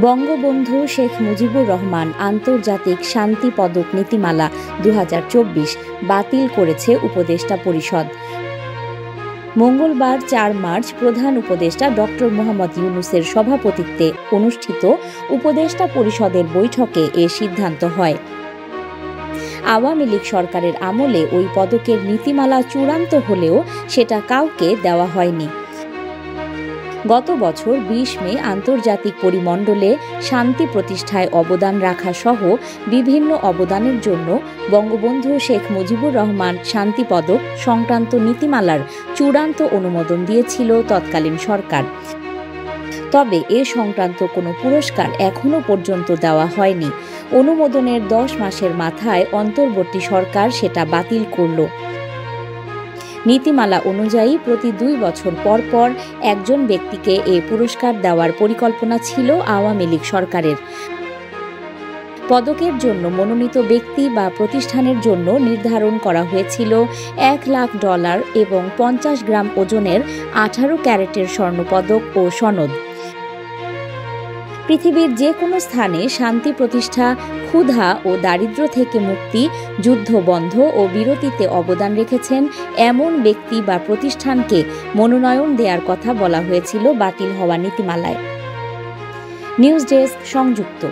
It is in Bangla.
বঙ্গবন্ধু শেখ মুজিবুর রহমান আন্তর্জাতিক শান্তি পদক নীতিমালা ২০২৪ বাতিল করেছে উপদেষ্টা পরিষদ। মঙ্গলবার ৪ মার্চ প্রধান উপদেষ্টা ডক্টর মোহাম্মদ ইউনূসের সভাপতিত্বে অনুষ্ঠিত উপদেষ্টা পরিষদের বৈঠকে এ সিদ্ধান্ত হয়। আওয়ামী লীগ সরকারের আমলে ওই পদকের নীতিমালা চূড়ান্ত হলেও সেটা কাউকে দেওয়া হয়নি। গত বছর ২০ মে আন্তর্জাতিক পরিমণ্ডলে শান্তি প্রতিষ্ঠায় অবদান রাখা সহ বিভিন্ন অবদানের জন্য বঙ্গবন্ধু শেখ মুজিবুর রহমান শান্তি পদক সংক্রান্ত নীতিমালার চূড়ান্ত অনুমোদন দিয়েছিল তৎকালীন সরকার। তবে এ সংক্রান্ত কোনো পুরস্কার এখনও পর্যন্ত দেওয়া হয়নি। অনুমোদনের ১০ মাসের মাথায় অন্তর্বর্তী সরকার সেটা বাতিল করল। নীতিমালা অনুযায়ী প্রতি ২ বছর পর পর একজন ব্যক্তিকে এ পুরস্কার দেওয়ার পরিকল্পনা ছিল আওয়ামী লীগ সরকারের। পদকের জন্য মনোনীত ব্যক্তি বা প্রতিষ্ঠানের জন্য নির্ধারণ করা হয়েছিল $১,০০,০০০ এবং ৫০ গ্রাম ওজনের ১৮ ক্যারেটের স্বর্ণপদক ও সনদ। পৃথিবীর যে কোনো স্থানে শান্তি প্রতিষ্ঠা, ক্ষুধা ও দারিদ্র্য থেকে মুক্তি, যুদ্ধ বন্ধ ও বিরতিতে অবদান রেখেছেন এমন ব্যক্তি বা প্রতিষ্ঠানকে মনোনয়ন দেওয়ার কথা বলা হয়েছিল বাতিল হওয়া নীতিমালায়। নিউজ ডেস্ক, সংযুক্ত।